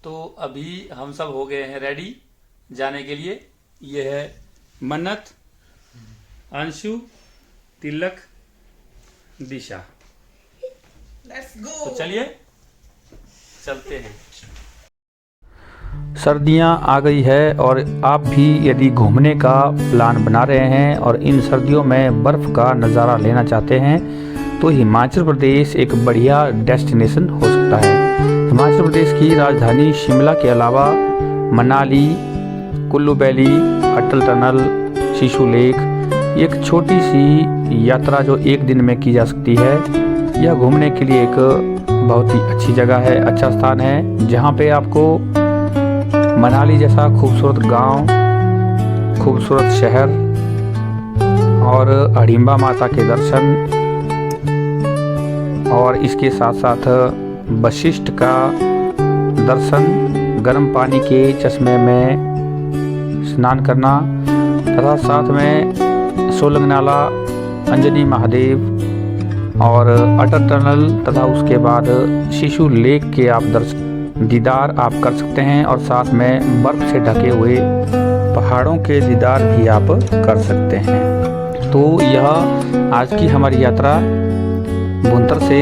तो अभी हम सब हो गए हैं रेडी जाने के लिए। ये है मन्नत, अंशु, तिलक, दिशा। लेट्स तो गो। चलिए चलते हैं। सर्दियां आ गई है और आप भी यदि घूमने का प्लान बना रहे हैं और इन सर्दियों में बर्फ़ का नज़ारा लेना चाहते हैं तो हिमाचल प्रदेश एक बढ़िया डेस्टिनेशन हो सकता है। हिमाचल प्रदेश की राजधानी शिमला के अलावा मनाली, कुल्लू वैली, अटल टनल, शिशु लेक, एक छोटी सी यात्रा जो एक दिन में की जा सकती है। यह घूमने के लिए एक बहुत ही अच्छी जगह है, अच्छा स्थान है, जहाँ पे आपको मनाली जैसा खूबसूरत गांव, खूबसूरत शहर और हडिम्बा माता के दर्शन और इसके साथ साथ वशिष्ठ का दर्शन, गर्म पानी के चश्मे में स्नान करना तथा साथ में सोलंग नाला, अंजनी महादेव और अटल टनल तथा उसके बाद शिशु लेक के आप दीदार आप कर सकते हैं और साथ में बर्फ से ढके हुए पहाड़ों के दीदार भी आप कर सकते हैं। तो यह आज की हमारी यात्रा भुंतर से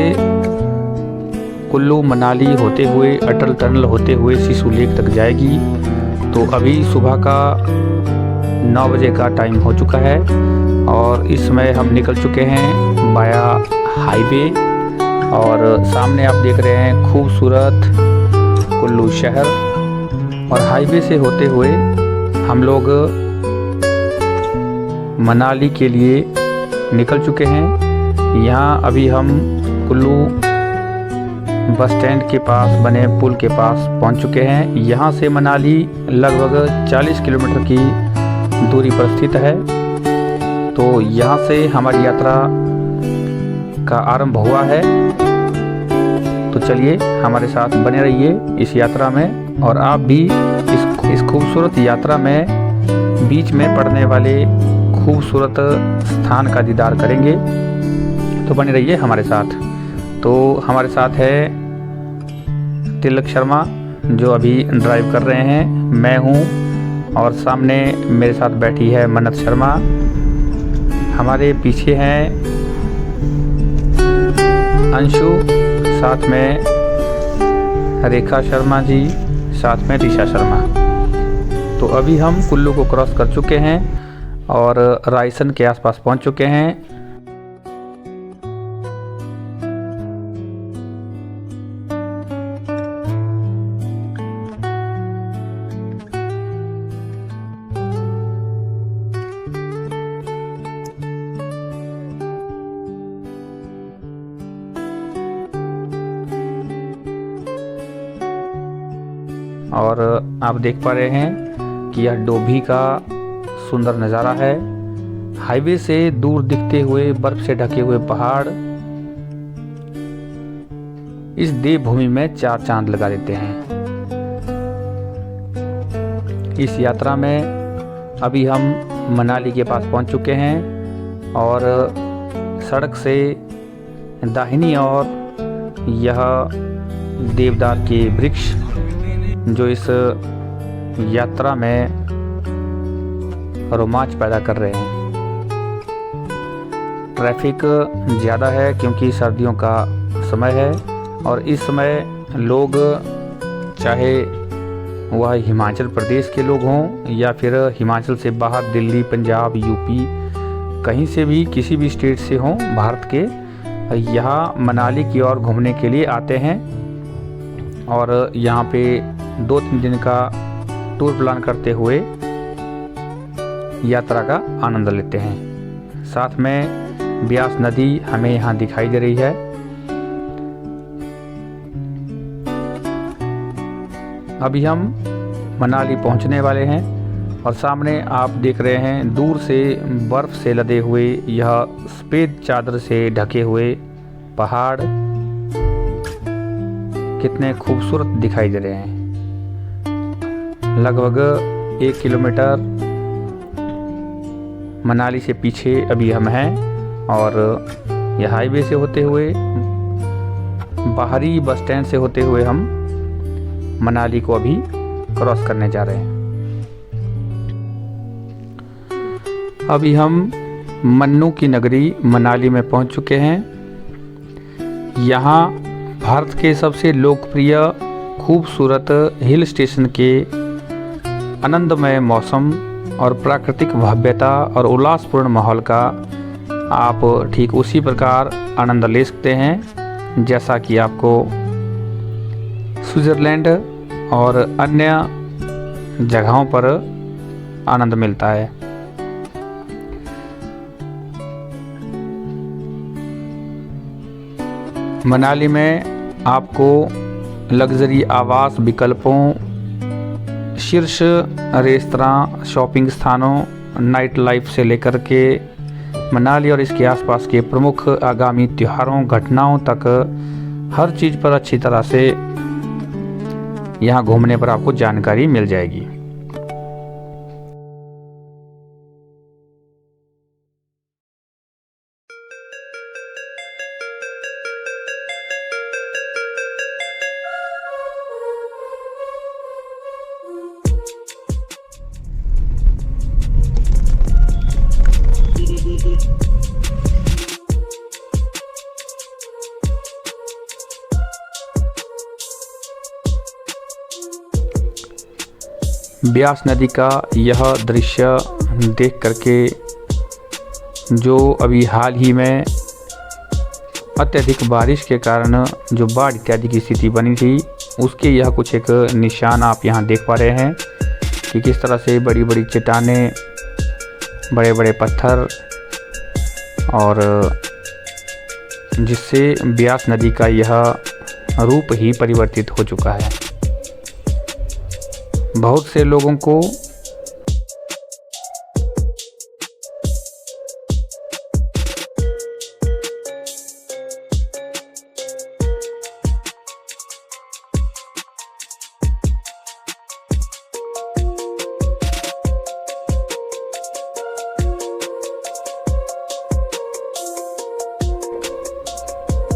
कुल्लू मनाली होते हुए अटल टनल होते हुए शिशु लेक तक जाएगी। तो अभी सुबह का 9 बजे का टाइम हो चुका है और इस समय हम निकल चुके हैं बाया हाईवे और सामने आप देख रहे हैं खूबसूरत कुल्लू शहर और हाईवे से होते हुए हम लोग मनाली के लिए निकल चुके हैं। यहाँ अभी हम कुल्लू बस स्टैंड के पास बने पुल के पास पहुँच चुके हैं। यहाँ से मनाली लगभग 40 किलोमीटर की दूरी पर स्थित है। तो यहाँ से हमारी यात्रा का आरंभ हुआ है। तो चलिए हमारे साथ बने रहिए इस यात्रा में और आप भी इस खूबसूरत यात्रा में बीच में पड़ने वाले खूबसूरत स्थान का दीदार करेंगे। तो बने रहिए हमारे साथ। तो हमारे साथ है तिलक शर्मा जो अभी ड्राइव कर रहे हैं, मैं हूँ और सामने मेरे साथ बैठी है मन्नत शर्मा। हमारे पीछे हैं अंशु, साथ में रेखा शर्मा जी, साथ में दिशा शर्मा। तो अभी हम कुल्लू को क्रॉस कर चुके हैं और रायसन के आसपास पहुंच चुके हैं। और आप देख पा रहे हैं कि यह डोभी का सुंदर नज़ारा है। हाईवे से दूर दिखते हुए बर्फ से ढके हुए पहाड़ इस देवभूमि में 4 चांद लगा देते हैं। इस यात्रा में अभी हम मनाली के पास पहुंच चुके हैं और सड़क से दाहिनी ओर यह देवदार के वृक्ष जो इस यात्रा में रोमांच पैदा कर रहे हैं। ट्रैफिक ज़्यादा है क्योंकि सर्दियों का समय है और इस समय लोग, चाहे वह हिमाचल प्रदेश के लोग हों या फिर हिमाचल से बाहर दिल्ली, पंजाब, यूपी, कहीं से भी किसी भी स्टेट से हों भारत के, यहाँ मनाली की ओर घूमने के लिए आते हैं और यहाँ पे 2-3 दिन का टूर प्लान करते हुए यात्रा का आनंद लेते हैं। साथ में ब्यास नदी हमें यहाँ दिखाई दे रही है। अभी हम मनाली पहुँचने वाले हैं और सामने आप देख रहे हैं दूर से बर्फ़ से लदे हुए यह सफ़ेद चादर से ढके हुए पहाड़ कितने खूबसूरत दिखाई दे रहे हैं। लगभग 1 किलोमीटर मनाली से पीछे अभी हम हैं और यह हाईवे से होते हुए, बाहरी बस स्टैंड से होते हुए हम मनाली को अभी क्रॉस करने जा रहे हैं। अभी हम मन्नू की नगरी मनाली में पहुंच चुके हैं। यहाँ भारत के सबसे लोकप्रिय खूबसूरत हिल स्टेशन के आनंदमय मौसम और प्राकृतिक भव्यता और उल्लासपूर्ण माहौल का आप ठीक उसी प्रकार आनंद ले सकते हैं जैसा कि आपको स्विट्ज़रलैंड और अन्य जगहों पर आनंद मिलता है। मनाली में आपको लग्जरी आवास विकल्पों, शीर्ष रेस्तरां, शॉपिंग स्थानों, नाइट लाइफ से लेकर के मनाली और इसके आसपास के प्रमुख आगामी त्योहारों, घटनाओं तक हर चीज़ पर अच्छी तरह से यहाँ घूमने पर आपको जानकारी मिल जाएगी। ब्यास नदी का यह दृश्य देख करके, जो अभी हाल ही में अत्यधिक बारिश के कारण जो बाढ़ इत्यादि की स्थिति बनी थी, उसके यह कुछ एक निशान आप यहाँ देख पा रहे हैं कि किस तरह से बड़ी बड़ी चट्टानें, बड़े बड़े पत्थर, और जिससे ब्यास नदी का यह रूप ही परिवर्तित हो चुका है। बहुत से लोगों को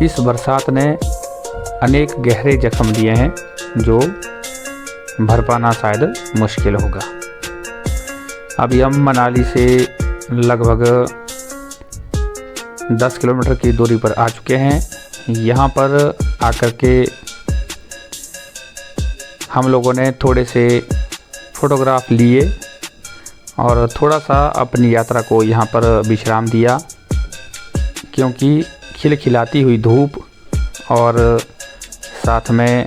इस बरसात ने अनेक गहरे जख्म दिए हैं जो भर पाना शायद मुश्किल होगा। अभी हम मनाली से लगभग 10 किलोमीटर की दूरी पर आ चुके हैं। यहाँ पर आकर के हम लोगों ने थोड़े से फ़ोटोग्राफ लिए और थोड़ा सा अपनी यात्रा को यहाँ पर विश्राम दिया, क्योंकि खिलखिलाती हुई धूप और साथ में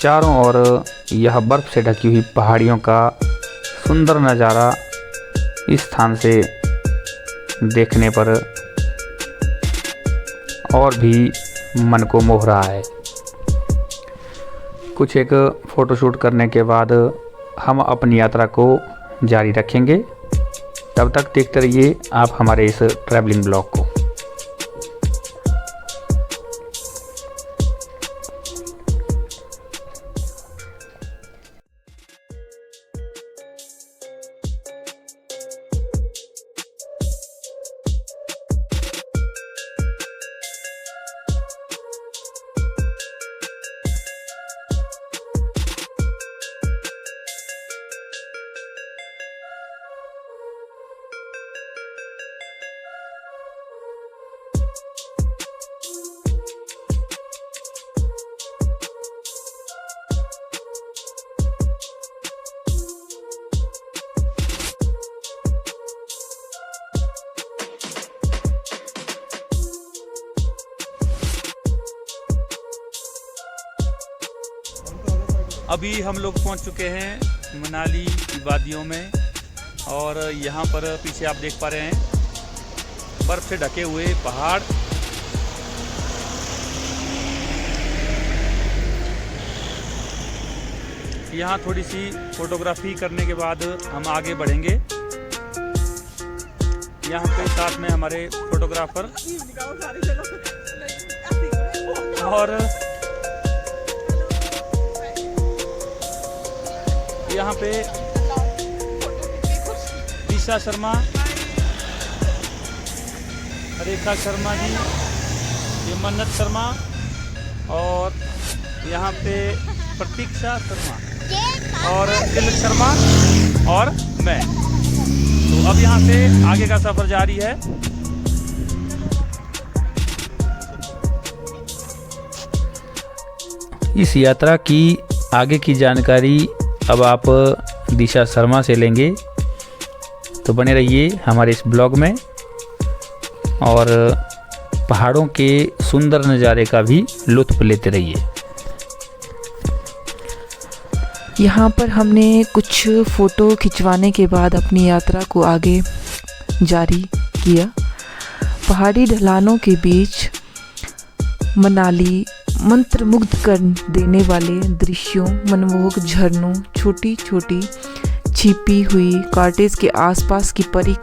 चारों ओर यह बर्फ़ से ढकी हुई पहाड़ियों का सुंदर नज़ारा इस स्थान से देखने पर और भी मन को मोह रहा है। कुछ एक फ़ोटोशूट करने के बाद हम अपनी यात्रा को जारी रखेंगे। तब तक देखते रहिए आप हमारे इस ट्रैवलिंग ब्लॉग को। अभी हम लोग पहुंच चुके हैं मनाली की वादियों में, और यहाँ पर पीछे आप देख पा रहे हैं बर्फ़ से ढके हुए पहाड़। यहाँ थोड़ी सी फोटोग्राफी करने के बाद हम आगे बढ़ेंगे। यहाँ पे साथ में हमारे फोटोग्राफर और यहाँ पे दिशा शर्मा, रेखा शर्मा जी, ये मन्नत शर्मा, और यहाँ पे प्रतीक्षा शर्मा और तिलक शर्मा और मैं। तो अब यहाँ से आगे का सफर जारी है। इस यात्रा की आगे की जानकारी अब आप दिशा शर्मा से लेंगे, तो बने रहिए हमारे इस ब्लॉग में और पहाड़ों के सुंदर नज़ारे का भी लुत्फ लेते रहिए। यहाँ पर हमने कुछ फ़ोटो खिंचवाने के बाद अपनी यात्रा को आगे जारी किया। पहाड़ी ढलानों के बीच मनाली मंत्रमुग्ध कर देने वाले दृश्यों, मनमोहक झरनों, छोटी छोटी छिपी हुई कॉटेज के आसपास की परी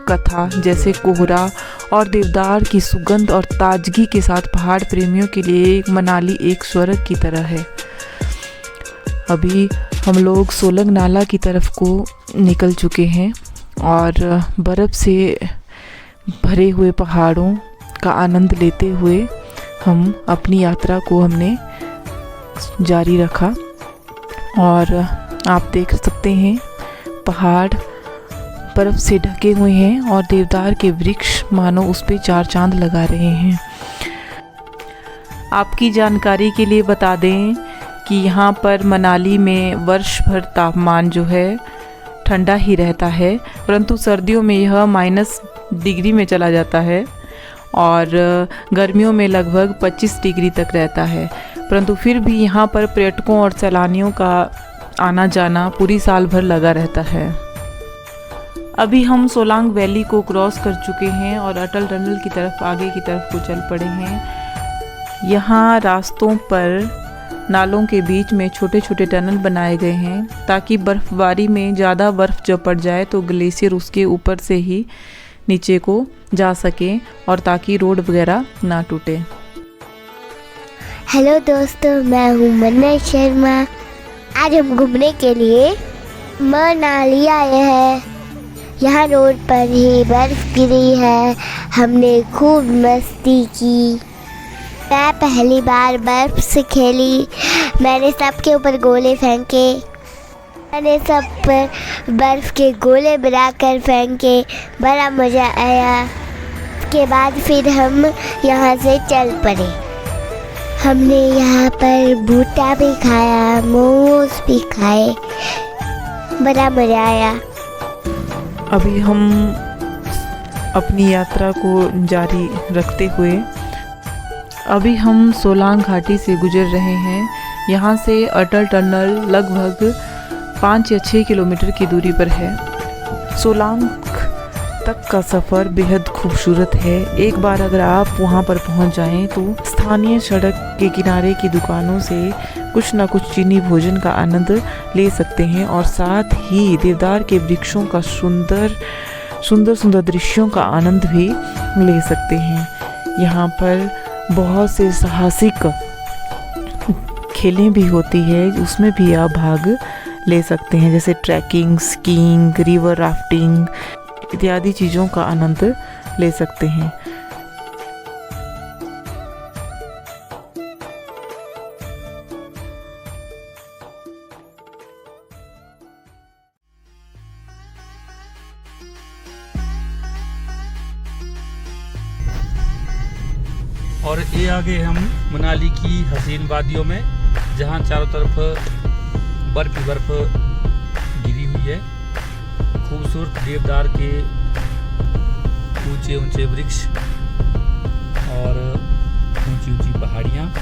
कथा जैसे कोहरा और देवदार की सुगंध और ताजगी के साथ पहाड़ प्रेमियों के लिए मनाली एक स्वर्ग की तरह है। अभी हम लोग सोलंग नाला की तरफ को निकल चुके हैं और बर्फ़ से भरे हुए पहाड़ों का आनंद लेते हुए हम अपनी यात्रा को हमने जारी रखा। और आप देख सकते हैं पहाड़ बर्फ़ से ढके हुए हैं और देवदार के वृक्ष मानो उस पे चार चांद लगा रहे हैं। आपकी जानकारी के लिए बता दें कि यहाँ पर मनाली में वर्ष भर तापमान जो है ठंडा ही रहता है, परंतु सर्दियों में यह -डिग्री में चला जाता है और गर्मियों में लगभग 25 डिग्री तक रहता है। परंतु फिर भी यहाँ पर पर्यटकों और सैलानियों का आना जाना पूरी साल भर लगा रहता है। अभी हम सोलांग वैली को क्रॉस कर चुके हैं और अटल टनल की तरफ आगे की तरफ को चल पड़े हैं। यहाँ रास्तों पर नालों के बीच में छोटे छोटे टनल बनाए गए हैं ताकि बर्फ़बारी में ज़्यादा बर्फ़ जब पड़ जाए तो ग्लेशियर उसके ऊपर से ही नीचे को जा सके और ताकि रोड वगैरह ना टूटे। हेलो दोस्तों, मैं हूँ मन्नत शर्मा। आज हम घूमने के लिए मनाली आए हैं। यहाँ रोड पर ही बर्फ़ गिरी है। हमने खूब मस्ती की। मैं पहली बार बर्फ़ से खेली। मैंने सबके ऊपर गोले फेंके। मैंने सब पर बर्फ़ के गोले बनाकर फेंके। बड़ा मज़ा आया। उसके बाद फिर हम यहाँ से चल पड़े। हमने यहाँ पर भुट्टा भी खाया, मोमोज भी खाए। बड़ा मज़ा आया। अभी हम अपनी यात्रा को जारी रखते हुए अभी हम सोलांग घाटी से गुजर रहे हैं। यहाँ से अटल टनल लगभग 5 या 6 किलोमीटर की दूरी पर है। सोलांग तक का सफ़र बेहद खूबसूरत है। एक बार अगर आप वहाँ पर पहुँच जाएं तो स्थानीय सड़क के किनारे की दुकानों से कुछ ना कुछ चीनी भोजन का आनंद ले सकते हैं और साथ ही देवदार के वृक्षों का सुंदर दृश्यों का आनंद भी ले सकते हैं। यहाँ पर बहुत से साहसिक खेलें भी होती है, उसमें भी आप भाग ले सकते हैं, जैसे ट्रैकिंग, स्कीइंग, रिवर राफ्टिंग इत्यादि चीज़ों का आनंद ले सकते हैं। और ये आगे हम मनाली की हसीन वादियों में, जहाँ चारों तरफ बर्फ ही बर्फ गिरी हुई है। खूबसूरत देवदार के ऊंचे ऊंचे वृक्ष और ऊंची ऊंची पहाड़ियाँ।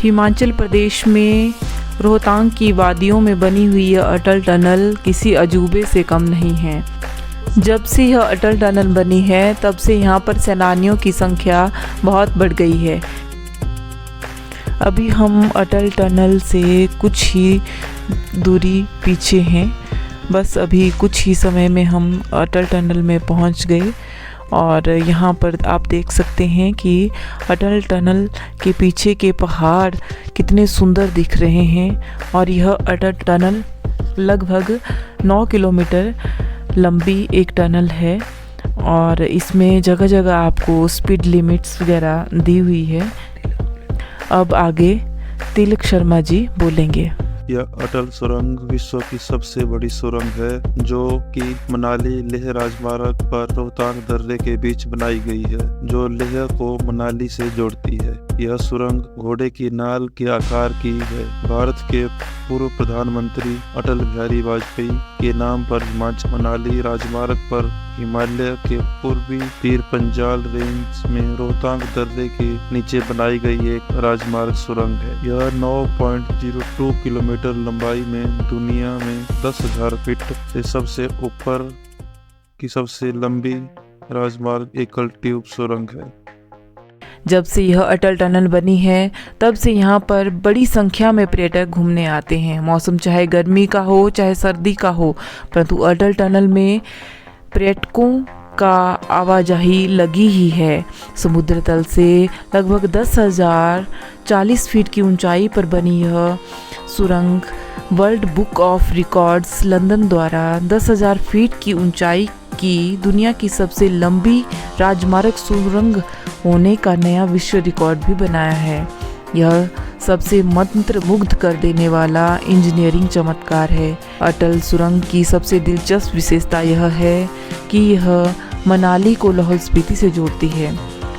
हिमाचल प्रदेश में रोहतांग की वादियों में बनी हुई यह अटल टनल किसी अजूबे से कम नहीं है। जब से यह अटल टनल बनी है तब से यहाँ पर सैलानियों की संख्या बहुत बढ़ गई है। अभी हम अटल टनल से कुछ ही दूरी पीछे हैं। बस अभी कुछ ही समय में हम अटल टनल में पहुँच गए और यहाँ पर आप देख सकते हैं कि अटल टनल के पीछे के पहाड़ कितने सुंदर दिख रहे हैं। और यह अटल टनल लगभग 9 किलोमीटर लंबी एक टनल है और इसमें जगह जगह आपको स्पीड लिमिट्स वगैरह दी हुई है। अब आगे तिलक शर्मा जी बोलेंगे। यह अटल सुरंग विश्व की सबसे बड़ी सुरंग है, जो कि मनाली लेह राजमार्ग पर रोहतांग दर्रे के बीच बनाई गई है, जो लेह को मनाली से जोड़ती है। यह सुरंग घोड़े की नाल के आकार की है। भारत के पूर्व प्रधानमंत्री अटल बिहारी वाजपेयी के नाम पर हिमाचल मनाली राजमार्ग पर हिमालय के पूर्वी पीर पंजाल रेंज में रोहतांग दर्रे के नीचे बनाई गई एक राजमार्ग सुरंग है। यह 9.02 किलोमीटर लंबाई में दुनिया में 10,000 फीट से सबसे ऊपर की सबसे लंबी राजमार्ग एकल ट्यूब सुरंग है। जब से यह अटल टनल बनी है तब से यहाँ पर बड़ी संख्या में पर्यटक घूमने आते हैं। मौसम चाहे गर्मी का हो चाहे सर्दी का हो, परंतु अटल टनल में पर्यटकों का आवाजाही लगी ही है। समुद्र तल से लगभग 10,040 फीट की ऊंचाई पर बनी यह सुरंग world book of records London द्वारा 10,000 फीट की ऊंचाई की दुनिया की सबसे लंबी राजमार्ग सुरंग होने का नया विश्व रिकॉर्ड भी बनाया है। यह सबसे मंत्र मुग्ध कर देने वाला इंजीनियरिंग चमत्कार है। अटल सुरंग की सबसे दिलचस्प विशेषता यह है कि यह मनाली को लाहौल स्पीति से जोड़ती है।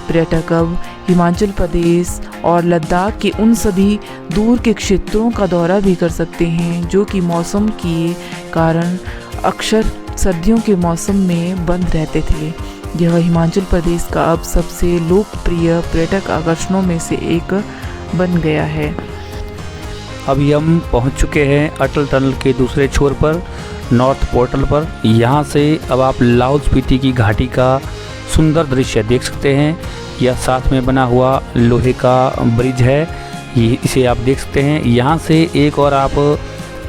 पर्यटक अब हिमाचल प्रदेश और लद्दाख के उन सभी दूर के क्षेत्रों का दौरा भी कर सकते हैं जो कि मौसम के कारण अक्सर सर्दियों के मौसम में बंद रहते थे। यह हिमाचल प्रदेश का अब सबसे लोकप्रिय पर्यटक आकर्षणों में से एक बन गया है। अभी हम पहुंच चुके हैं अटल टनल के दूसरे छोर पर, नॉर्थ पोर्टल पर। यहाँ से अब आप लाहौल स्पीति की घाटी का सुंदर दृश्य देख सकते हैं। यह साथ में बना हुआ लोहे का ब्रिज है, ये इसे आप देख सकते हैं। यहाँ से एक और आप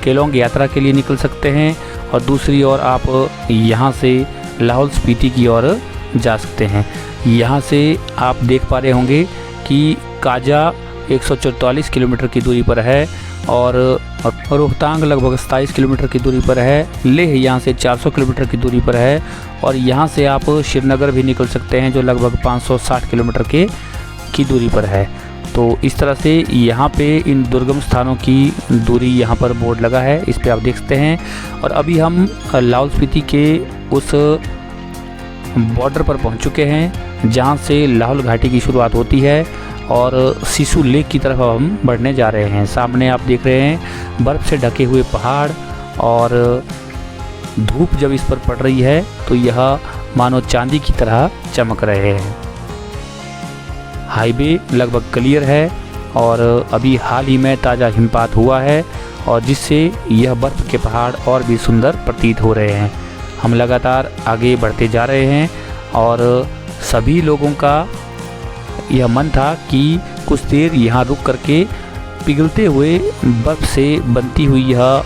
केलोंग यात्रा के लिए निकल सकते हैं और दूसरी ओर आप यहाँ से लाहौल स्पीति की ओर जा सकते हैं। यहाँ से आप देख पा रहे होंगे कि काजा 144 किलोमीटर की दूरी पर है और रोहतांग लगभग 27 किलोमीटर की दूरी पर है। लेह यहाँ से 400 किलोमीटर की दूरी पर है और यहाँ से आप श्रीनगर भी निकल सकते हैं जो लगभग 560 किलोमीटर की दूरी पर है। तो इस तरह से यहाँ पे इन दुर्गम स्थानों की दूरी यहाँ पर बोर्ड लगा है, इस पे आप देख सकते हैं। और अभी हम लाहौल स्पीति के उस बॉर्डर पर पहुँच चुके हैं जहाँ से लाहौल घाटी की शुरुआत होती है और सिसु लेक की तरफ हम बढ़ने जा रहे हैं। सामने आप देख रहे हैं बर्फ़ से ढके हुए पहाड़ और धूप जब इस पर पड़ रही है तो यह मानो चांदी की तरह चमक रहे हैं। हाईवे लगभग क्लियर है और अभी हाल ही में ताज़ा हिमपात हुआ है और जिससे यह बर्फ़ के पहाड़ और भी सुंदर प्रतीत हो रहे हैं। हम लगातार आगे बढ़ते जा रहे हैं और सभी लोगों का यह मन था कि कुछ देर यहाँ रुक करके पिघलते हुए बर्फ़ से बनती हुई यह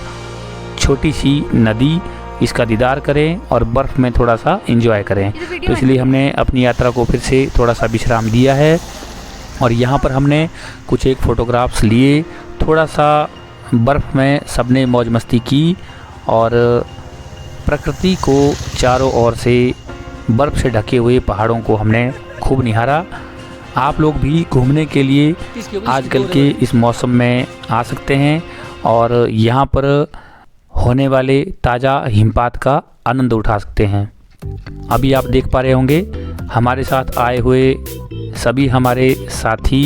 छोटी सी नदी इसका दीदार करें और बर्फ़ में थोड़ा सा एंजॉय करें। तो इसलिए हमने अपनी यात्रा को फिर से थोड़ा सा विश्राम दिया है और यहाँ पर हमने कुछ एक फ़ोटोग्राफ्स लिए। थोड़ा सा बर्फ़ में सबने मौज मस्ती की और प्रकृति को चारों ओर से बर्फ़ से ढके हुए पहाड़ों को हमने खूब निहारा। आप लोग भी घूमने के लिए आजकल के इस मौसम में आ सकते हैं और यहाँ पर होने वाले ताज़ा हिमपात का आनंद उठा सकते हैं। अभी आप देख पा रहे होंगे हमारे साथ आए हुए सभी हमारे साथी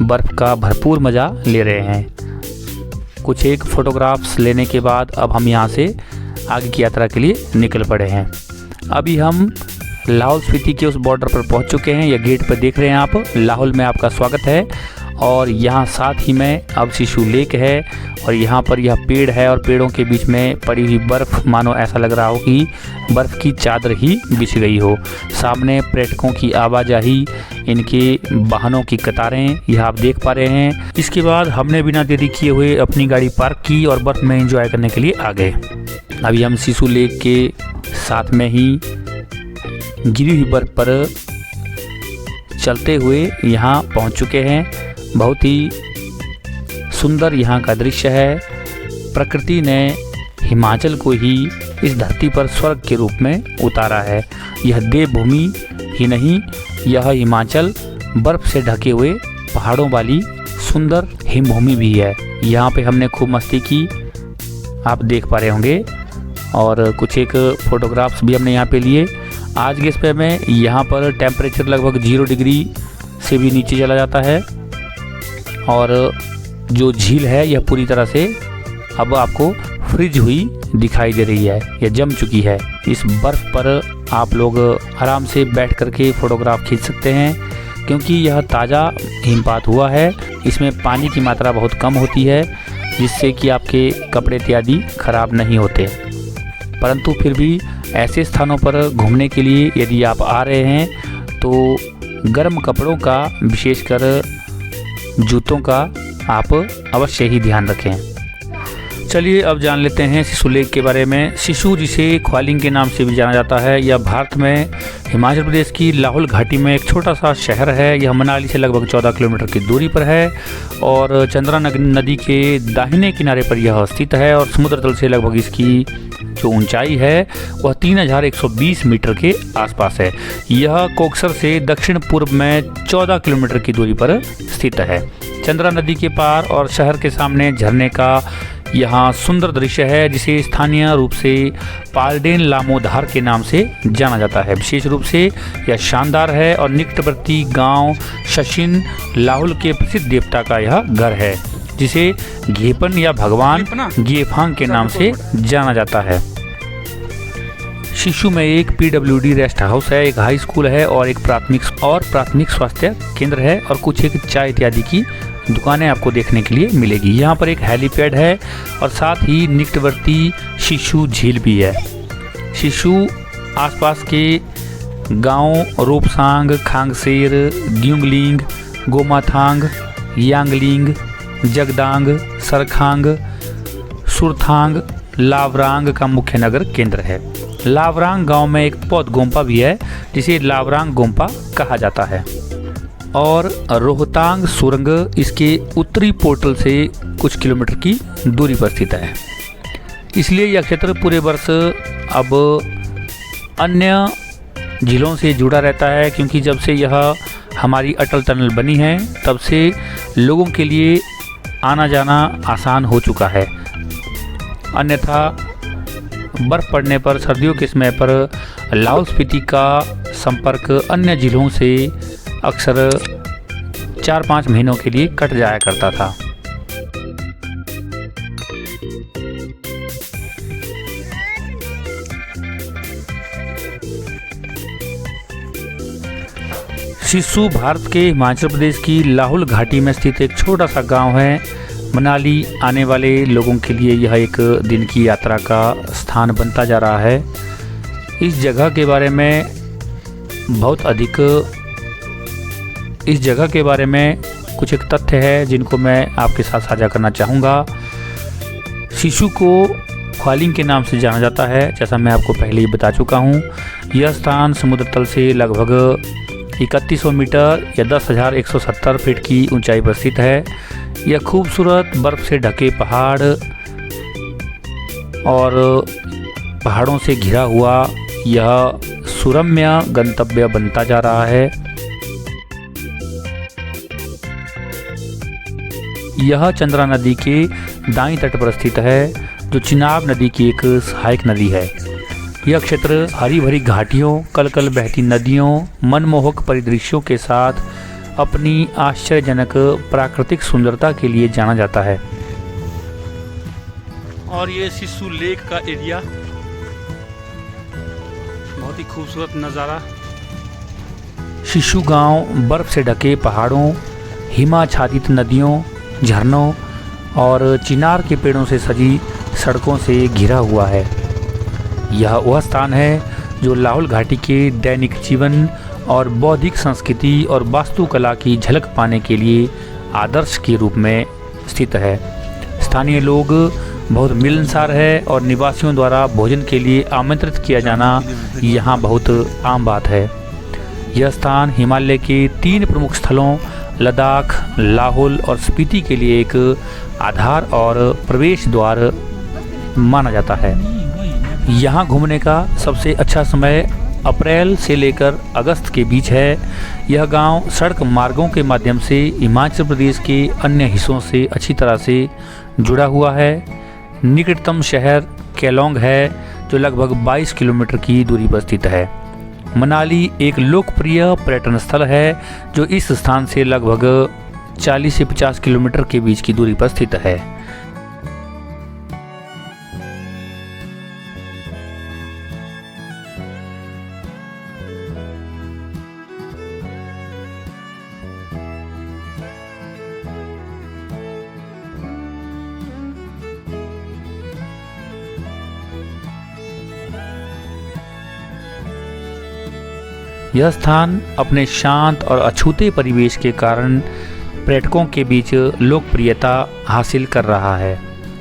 बर्फ़ का भरपूर मज़ा ले रहे हैं। कुछ एक फ़ोटोग्राफ्स लेने के बाद अब हम यहाँ से आगे की यात्रा के लिए निकल पड़े हैं। अभी हम लाहौल स्पीति के उस बॉर्डर पर पहुंच चुके हैं। यह गेट पर देख रहे हैं आप, लाहौल में आपका स्वागत है। और यहाँ साथ ही में अब सिसु लेक है और यहाँ पर यह पेड़ है और पेड़ों के बीच में पड़ी हुई बर्फ़ मानो ऐसा लग रहा हो कि बर्फ़ की चादर ही बिछ गई हो। सामने पर्यटकों की आवाजाही, इनके वाहनों की कतारें यह आप देख पा रहे हैं। इसके बाद हमने बिना देरी किए हुए अपनी गाड़ी पार्क की और बर्फ़ में एंजॉय करने के लिए आ गए। अभी हम सिसु लेक के साथ में ही गिरी हुई बर्फ़ पर चलते हुए यहाँ पहुँच चुके हैं। बहुत ही सुंदर यहाँ का दृश्य है। प्रकृति ने हिमाचल को ही इस धरती पर स्वर्ग के रूप में उतारा है। यह देवभूमि ही नहीं, यह हिमाचल बर्फ़ से ढके हुए पहाड़ों वाली सुंदर हिमभूमि भी है। यहाँ पे हमने खूब मस्ती की, आप देख पा रहे होंगे, और कुछ एक फोटोग्राफ्स भी हमने यहाँ पे लिए। आज के समय में यहाँ पर टेम्परेचर लगभग 0 डिग्री से भी नीचे चला जाता है, और जो झील है यह पूरी तरह से अब आपको फ्रीज हुई दिखाई दे रही है, यह जम चुकी है। इस बर्फ़ पर आप लोग आराम से बैठ करके फ़ोटोग्राफ खींच सकते हैं, क्योंकि यह ताज़ा हिमपात हुआ है। इसमें पानी की मात्रा बहुत कम होती है, जिससे कि आपके कपड़े इत्यादि खराब नहीं होते। परंतु फिर भी ऐसे स्थानों पर घूमने के लिए यदि आप आ रहे हैं तो गर्म कपड़ों का, विशेषकर जूतों का आप अवश्य ही ध्यान रखें। चलिए अब जान लेते हैं सिसु लेक के बारे में। सिसु, जिसे ख्वालिंग के नाम से भी जाना जाता है, यह भारत में हिमाचल प्रदेश की लाहौल घाटी में एक छोटा सा शहर है। यह मनाली से लगभग 14 किलोमीटर की दूरी पर है और चंद्रा नदी के दाहिने किनारे पर यह स्थित है, और समुद्र तल से लगभग इसकी जो ऊंचाई है वह 3120 मीटर के आसपास है। यह कोकसर से दक्षिण पूर्व में 14 किलोमीटर की दूरी पर स्थित है। चंद्रा नदी के पार और शहर के सामने झरने का यहाँ सुंदर दृश्य है, जिसे स्थानीय रूप से पालडेन लामोधार के नाम से जाना जाता है। विशेष रूप से यह शानदार है और निकटवर्ती गांव शशिन लाहुल के प्रसिद्ध देवता का यह घर है, जिसे घेपन या भगवान गेफांग के नाम से जाना जाता है। सिसु में एक PWD रेस्ट हाउस है, एक हाई स्कूल है और एक प्राथमिक स्वास्थ्य केंद्र है, और कुछ एक चाय इत्यादि की दुकानें आपको देखने के लिए मिलेगी। यहाँ पर एक हेलीपैड है और साथ ही निकटवर्ती सिसु झील भी है। सिसु आसपास के गांव रोपसांग, खांगसेर, द्युंगलिंग, गोमाथांग, यांगलिंग, जगदांग, सरखांग, सुरथांग, लावरांग का मुख्य नगर केंद्र है। लावरांग गांव में एक पौध गोम्पा भी है, जिसे लावरांग गोम्पा कहा जाता है, और रोहतांग सुरंग इसके उत्तरी पोर्टल से कुछ किलोमीटर की दूरी पर स्थित है। इसलिए यह क्षेत्र पूरे वर्ष अब अन्य झीलों से जुड़ा रहता है, क्योंकि जब से यह हमारी अटल टनल बनी है तब से लोगों के लिए आना जाना आसान हो चुका है। अन्यथा बर्फ़ पड़ने पर सर्दियों के समय पर लाहौल स्पीति का संपर्क अन्य जिलों से अक्सर 4-5 महीनों के लिए कट जाया करता था। सिसु भारत के हिमाचल प्रदेश की लाहौल घाटी में स्थित एक छोटा सा गांव है। मनाली आने वाले लोगों के लिए यह एक दिन की यात्रा का स्थान बनता जा रहा है। इस जगह के बारे में कुछ एक तथ्य है जिनको मैं आपके साथ साझा करना चाहूँगा। सिसु को ख्वालिंग के नाम से जाना जाता है, जैसा मैं आपको पहले ही बता चुका हूँ। यह स्थान समुद्र तल से लगभग 3100 मीटर या 10,170 फीट की ऊंचाई पर स्थित है। यह खूबसूरत बर्फ़ से ढके पहाड़ और पहाड़ों से घिरा हुआ यह सुरम्य गंतव्य बनता जा रहा है। यह चंद्रा नदी के दाईं तट पर स्थित है, जो चिनाब नदी की एक सहायक नदी है। यह क्षेत्र हरी भरी घाटियों, कलकल बहती नदियों, मनमोहक परिदृश्यों के साथ अपनी आश्चर्यजनक प्राकृतिक सुंदरता के लिए जाना जाता है। और ये सिसु लेक का एरिया बहुत ही खूबसूरत नज़ारा। सिसु गांव बर्फ से ढके पहाड़ों, हिमाच्छादित नदियों, झरनों और चिनार के पेड़ों से सजी सड़कों से घिरा हुआ है। यह वह स्थान है जो लाहौल घाटी के दैनिक जीवन और बौद्धिक संस्कृति और वास्तुकला की झलक पाने के लिए आदर्श के रूप में स्थित है। स्थानीय लोग बहुत मिलनसार है और निवासियों द्वारा भोजन के लिए आमंत्रित किया जाना यहाँ बहुत आम बात है। यह स्थान हिमालय के 3 प्रमुख स्थलों लद्दाख, लाहौल और स्पीति के लिए एक आधार और प्रवेश द्वार माना जाता है। यहाँ घूमने का सबसे अच्छा समय अप्रैल से लेकर अगस्त के बीच है। यह गांव सड़क मार्गों के माध्यम से हिमाचल प्रदेश के अन्य हिस्सों से अच्छी तरह से जुड़ा हुआ है। निकटतम शहर केलोंग है जो लगभग 22 किलोमीटर की दूरी पर स्थित है। मनाली एक लोकप्रिय पर्यटन स्थल है जो इस स्थान से लगभग 40 से 50 किलोमीटर के बीच की दूरी पर स्थित है। यह स्थान अपने शांत और अछूते परिवेश के कारण पर्यटकों के बीच लोकप्रियता हासिल कर रहा है।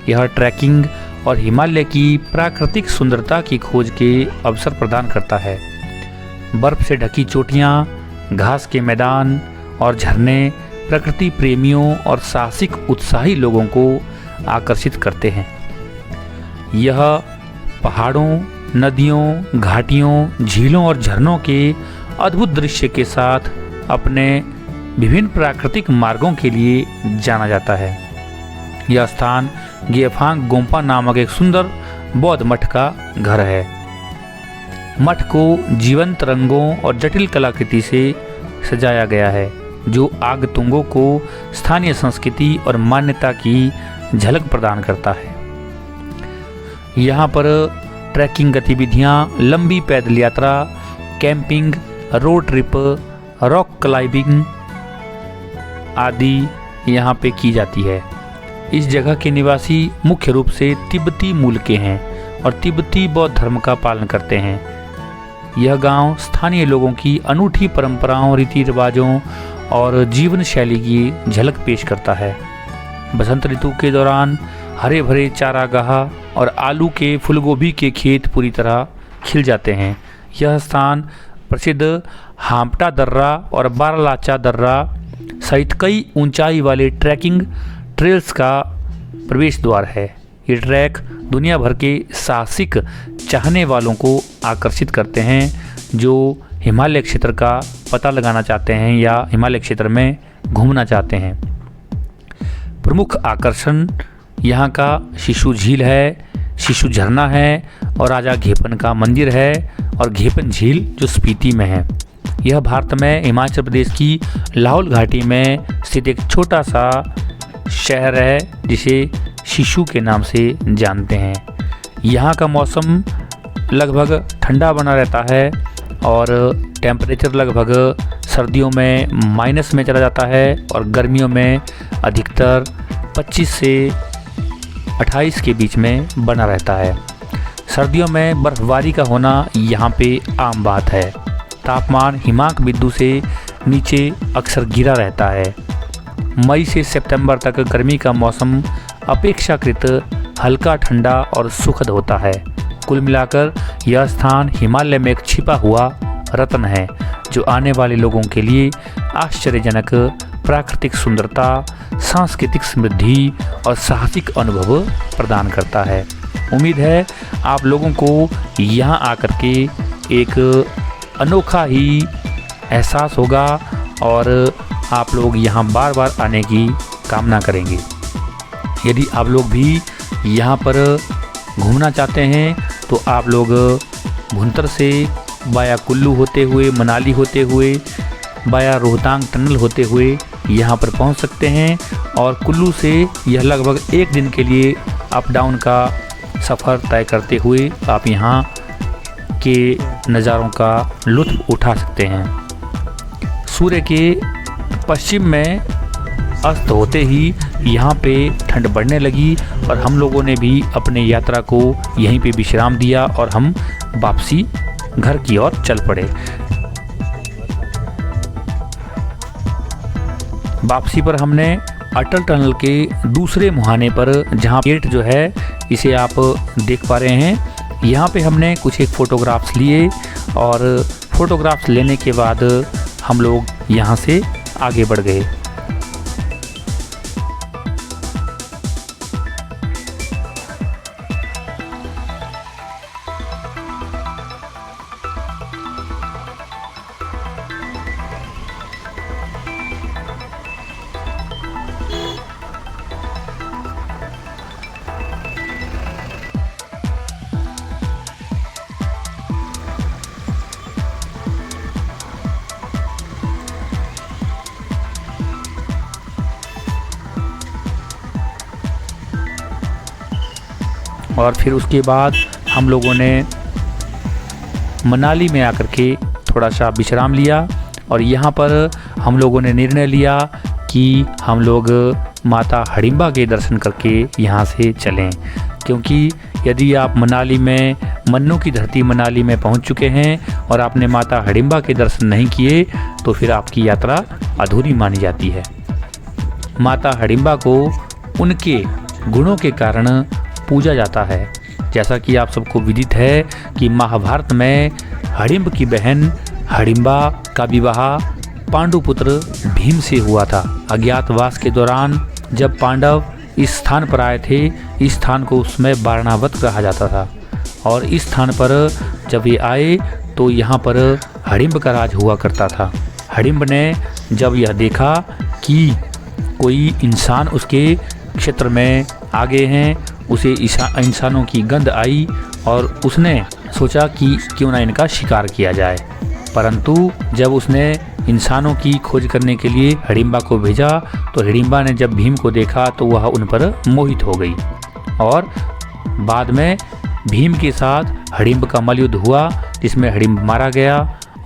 यह ट्रैकिंग और हिमालय की प्राकृतिक सुंदरता की खोज के अवसर प्रदान करता है। बर्फ से ढकी चोटियाँ, घास के मैदान और झरने प्रकृति प्रेमियों और साहसिक उत्साही लोगों को आकर्षित करते हैं। यह पहाड़ों, नदियों, घाटियों, झीलों और झरनों के अद्भुत दृश्य के साथ अपने विभिन्न प्राकृतिक मार्गों के लिए जाना जाता है। यह स्थान गेफांग गोम्पा नामक एक सुंदर बौद्ध मठ का घर है। मठ को जीवंत रंगों और जटिल कलाकृति से सजाया गया है जो आगतुंगों को स्थानीय संस्कृति और मान्यता की झलक प्रदान करता है। यहाँ पर ट्रैकिंग गतिविधियाँ, लंबी पैदल यात्रा, camping, road trip, rock climbing आदि यहाँ पे की जाती है। इस जगह के निवासी मुख्य रूप से तिब्बती मूल के हैं और तिब्बती बौद्ध धर्म का पालन करते हैं। यह गांव स्थानीय लोगों की अनूठी परंपराओं, रीति रिवाजों और जीवन शैली की झलक पेश करता है। बसंत ऋतु के दौरान हरे भरे चारागाह और आलू के फूलगोभी के खेत पूरी तरह खिल जाते हैं। यह स्थान प्रसिद्ध हाम्पटा दर्रा और बारालाचा दर्रा सहित कई ऊंचाई वाले ट्रैकिंग ट्रेल्स का प्रवेश द्वार है। ये ट्रैक दुनिया भर के साहसिक चाहने वालों को आकर्षित करते हैं जो हिमालय क्षेत्र का पता लगाना चाहते हैं या हिमालय क्षेत्र में घूमना चाहते हैं। प्रमुख आकर्षण यहाँ का शिशु झील है, शिशु झरना है और राजा घेपन का मंदिर है और घेपन झील जो स्पीति में है। यह भारत में हिमाचल प्रदेश की लाहौल घाटी में स्थित एक छोटा सा शहर है जिसे शिशु के नाम से जानते हैं। यहाँ का मौसम लगभग ठंडा बना रहता है और टेम्परेचर लगभग सर्दियों में माइनस में चला जाता है और गर्मियों में अधिकतर 25 से 28 के बीच में बना रहता है। सर्दियों में बर्फबारी का होना यहाँ पे आम बात है। तापमान हिमांक बिंदु से नीचे अक्सर गिरा रहता है। मई से सितंबर तक गर्मी का मौसम अपेक्षाकृत हल्का ठंडा और सुखद होता है। कुल मिलाकर यह स्थान हिमालय में एक छिपा हुआ रत्न है जो आने वाले लोगों के लिए आश्चर्यजनक प्राकृतिक सुंदरता, सांस्कृतिक समृद्धि और साहसिक अनुभव प्रदान करता है। उम्मीद है आप लोगों को यहाँ आकर के एक अनोखा ही एहसास होगा और आप लोग यहाँ बार बार आने की कामना करेंगे। यदि आप लोग भी यहाँ पर घूमना चाहते हैं तो आप लोग भुंतर से बाया कुल्लू होते हुए, मनाली होते हुए, बाया रोहतांग टनल होते हुए यहाँ पर पहुँच सकते हैं और कुल्लू से यह लगभग एक दिन के लिए अप डाउन का सफ़र तय करते हुए आप यहाँ के नज़ारों का लुत्फ़ उठा सकते हैं। सूर्य के पश्चिम में अस्त होते ही यहाँ पे ठंड बढ़ने लगी और हम लोगों ने भी अपने यात्रा को यहीं पे विश्राम दिया और हम वापसी घर की ओर चल पड़े। वापसी पर हमने अटल टनल के दूसरे मुहाने पर, जहाँ गेट जो है इसे आप देख पा रहे हैं, यहाँ पे हमने कुछ एक फ़ोटोग्राफ्स लिए और फ़ोटोग्राफ्स लेने के बाद हम लोग यहाँ से आगे बढ़ गए। और फिर उसके बाद हम लोगों ने मनाली में आकर के थोड़ा सा विश्राम लिया और यहाँ पर हम लोगों ने निर्णय लिया कि हम लोग माता हडिम्बा के दर्शन करके यहाँ से चलें, क्योंकि यदि आप मनाली में मन्नू की धरती मनाली में पहुँच चुके हैं और आपने माता हडिम्बा के दर्शन नहीं किए तो फिर आपकी यात्रा अधूरी मानी जाती है। माता हडिम्बा को उनके गुणों के कारण पूजा जाता है। जैसा कि आप सबको विदित है कि महाभारत में हडिम्ब की बहन हडिम्बा का विवाह पांडुपुत्र भीम से हुआ था। अज्ञातवास के दौरान जब पांडव इस स्थान पर आए थे, इस स्थान को उसमें वारणावत कहा जाता था और इस स्थान पर जब ये आए तो यहाँ पर हडिम्ब का राज हुआ करता था। हडिम्ब ने जब यह देखा कि कोई इंसान उसके क्षेत्र में आ गए हैं, उसे इंसानों की गंध आई और उसने सोचा कि क्यों ना इनका शिकार किया जाए। परंतु जब उसने इंसानों की खोज करने के लिए हडिम्बा को भेजा तो हडिम्बा ने जब भीम को देखा तो वह उन पर मोहित हो गई और बाद में भीम के साथ हडिम्ब का मल्लयुद्ध हुआ, जिसमें हडिम्ब मारा गया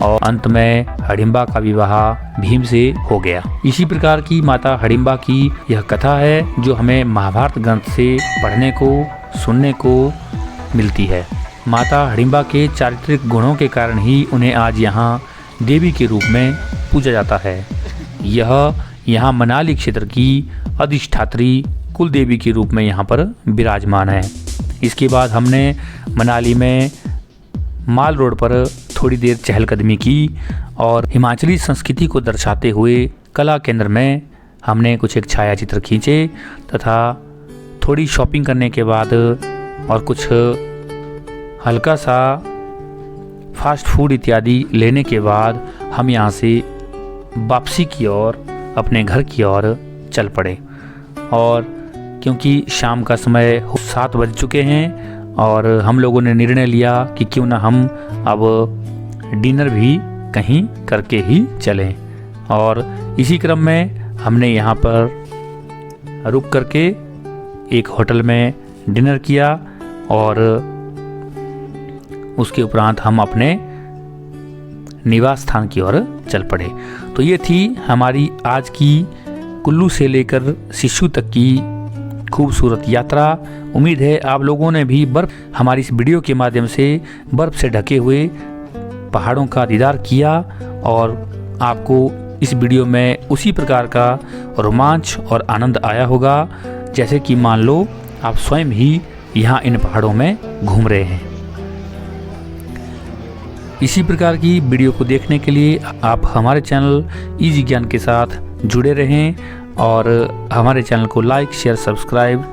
और अंत में हडिम्बा का विवाह भीम से हो गया। इसी प्रकार की माता हडिम्बा की यह कथा है जो हमें महाभारत ग्रंथ से पढ़ने को सुनने को मिलती है। माता हडिम्बा के चारित्रिक गुणों के कारण ही उन्हें आज यहाँ देवी के रूप में पूजा जाता है। यह यहाँ मनाली क्षेत्र की अधिष्ठात्री कुल देवी के रूप में यहाँ पर विराजमान है। इसके बाद हमने मनाली में माल रोड पर थोड़ी देर चहलकदमी की और हिमाचली संस्कृति को दर्शाते हुए कला केंद्र में हमने कुछ एक छायाचित्र खींचे तथा थोड़ी शॉपिंग करने के बाद और कुछ हल्का सा फास्ट फूड इत्यादि लेने के बाद हम यहाँ से वापसी की ओर अपने घर की ओर चल पड़े। और क्योंकि शाम का समय 7 बज चुके हैं और हम लोगों ने निर्णय लिया कि क्यों ना हम अब डिनर भी कहीं करके ही चलें। और इसी क्रम में हमने यहाँ पर रुक करके एक होटल में डिनर किया और उसके उपरांत हम अपने निवास स्थान की ओर चल पड़े। तो ये थी हमारी आज की कुल्लू से लेकर सिस्सू तक की खूबसूरत यात्रा। उम्मीद है आप लोगों ने भी हमारी इस वीडियो के माध्यम से बर्फ़ से ढके हुए पहाड़ों का दीदार किया और आपको इस वीडियो में उसी प्रकार का रोमांच और आनंद आया होगा जैसे कि मान लो आप स्वयं ही यहाँ इन पहाड़ों में घूम रहे हैं। इसी प्रकार की वीडियो को देखने के लिए आप हमारे चैनल इजी ज्ञान के साथ जुड़े रहें और हमारे चैनल को लाइक शेयर सब्सक्राइब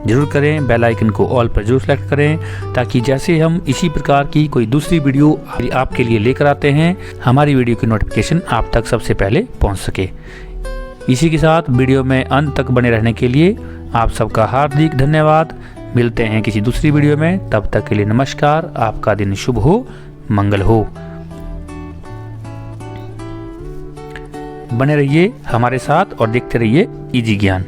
जरूर करें। बेल आइकन को ऑल पर जरूर सेलेक्ट करें ताकि जैसे हम इसी प्रकार की कोई दूसरी वीडियो आपके लिए लेकर आते हैं हमारी वीडियो की नोटिफिकेशन आप तक सबसे पहले पहुंच सके। इसी के साथ वीडियो में अंत तक बने रहने के लिए आप सबका हार्दिक धन्यवाद। मिलते हैं किसी दूसरी वीडियो में, तब तक के लिए नमस्कार। आपका दिन शुभ हो, मंगल हो। बने रहिए हमारे साथ और देखते रहिए इजी ज्ञान।